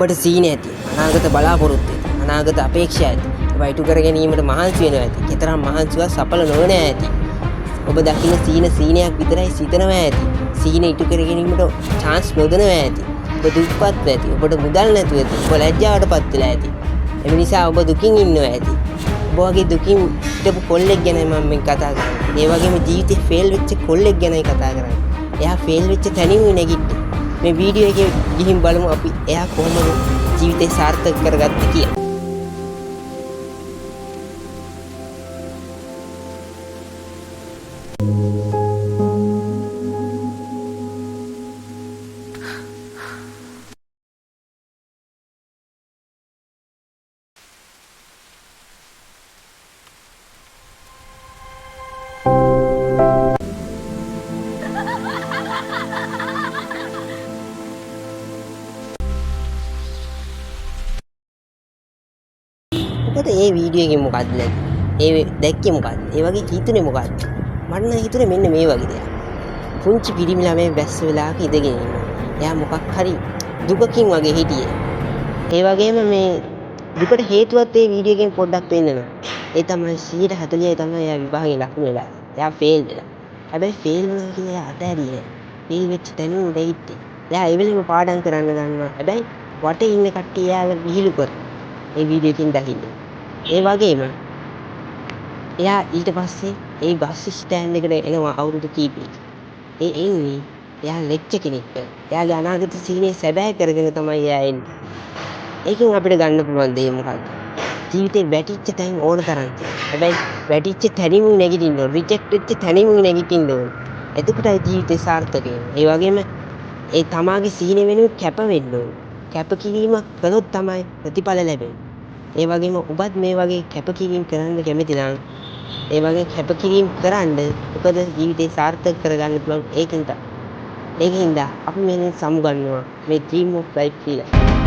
ඔබට සීන ඇති, අනාගත බලාපොරොත්තු ඇති, අනාගත අපේක්ෂා ඇති. ඒවා ඉටු කර ගැනීමට මහන්සි වෙනවා ඇති. කතරම් මහන්සිවත් සඵල නොවන ඇති. ඔබ දකින්න සීනයක් විතරයි සිතනවා ඇති. සීන ඉටු කර ගැනීමට chance නොදෙනවා ඇති. ඔබ දුක්පත් ඇති. ඔබට මුදල් නැතුව ඇති. ඔබ ලැජ්ජාවටපත් වෙලා ඇති. ඒ නිසා ඔබ දුකින් ඉන්නවා ඇති. ඔබ වගේ දුකින් හිටපු කොල්ලෙක් ගැනයි මම මේ කතා කරන්නේ. ඒ වගේම ජීවිතේ ෆේල් වෙච්ච කොල්ලෙක් ගැනයි කතා කරන්නේ. එයා ෆේල් වෙච්ච තැනින් නැගිට්ටේ. මේ වීඩියෝ එකේ ගිහින් බලමු අපි එයා කොහොමද ජීවිතේ සාර්ථක කරගත්තේ කියලා. මොකද මේ වීඩියෝ එකෙන් මොකක්ද නැති? ඒ දැක්කේ මොකක්ද? ඒ වගේ හිතුනේ මොකක්ද? මට නම් හිතුනේ මෙන්න මේ වගේ දෙයක්. පුංචි පිරිමි ළමයි වැස්ස වෙලාවක ඉඳගෙන ඉන්නවා. එයා මොකක් හරි දුකකින් වගේ හිටියේ. ඒ වගේම මේ දුකට හේතුවත් මේ වීඩියෝ එකෙන් පොඩ්ඩක් පෙන්නනවා. ඒ තමයි 140යි තමයි එයා විභාගේ ලකුණු වෙලා. එයා ෆේල් වෙලා. හැබැයි ෆේල් වුණා කියලා එයා අතහැරියේ නෑ. ෆේල් වෙච්ච තැනින් දෙයිත්තේ. එයා ඒ වෙලෙම පාඩම් කරන්න ගන්නවා. හැබැයි වටේ ඉන්න කට්ටිය එයාව විහිළු කරනවා. මේ වීඩියෝ එකෙන් දකින්න. ඒ වගේම එයා ඊට පස්සේ ඒ බස් ස්ටෑන්ඩ් එකට එනවා අවුරුදු කීපෙක. ඒ එන්නේ එයා ලෙක්චර් කෙනෙක්ට. එයාගේ අනාගත සීනේ සැබෑ කරගෙන තමයි එයා එන්නේ. ඒකෙන් අපිට ගන්න පුළුවන් දේ මොකක්ද? ජීවිතේ වැටිච්ච තැන් ඕන තරම් තියෙනවා. හැබැයි වැටිච්ච තැනින්ම නැගිටින්න ඕන. රිජෙක්ට් වෙච්ච තැනින්ම නැගිටින්න ඕන. එතකොටයි ජීවිතේ සාර්ථක වෙන්නේ. ඒ වගේම ඒ තමාගේ සීනේ වෙනුවෙන් කැප වෙන්න ඕන. කැපකිරීමක් කළොත් තමයි ප්‍රතිඵල ලැබෙන්නේ. ඒ වගේම ඔබත් මේ වගේ කැපකිරීම කරන්න කැමති නම් ඒ වගේ කැපකිරීම කරන්න. මොකද ජීවිතේ සාර්ථක කරගන්න පුළුවන් ඒකින්ද අපි මේ සමුගන්නවා මේ ඩ්‍රීම් ඔෆ් ලයිෆ් කියලා.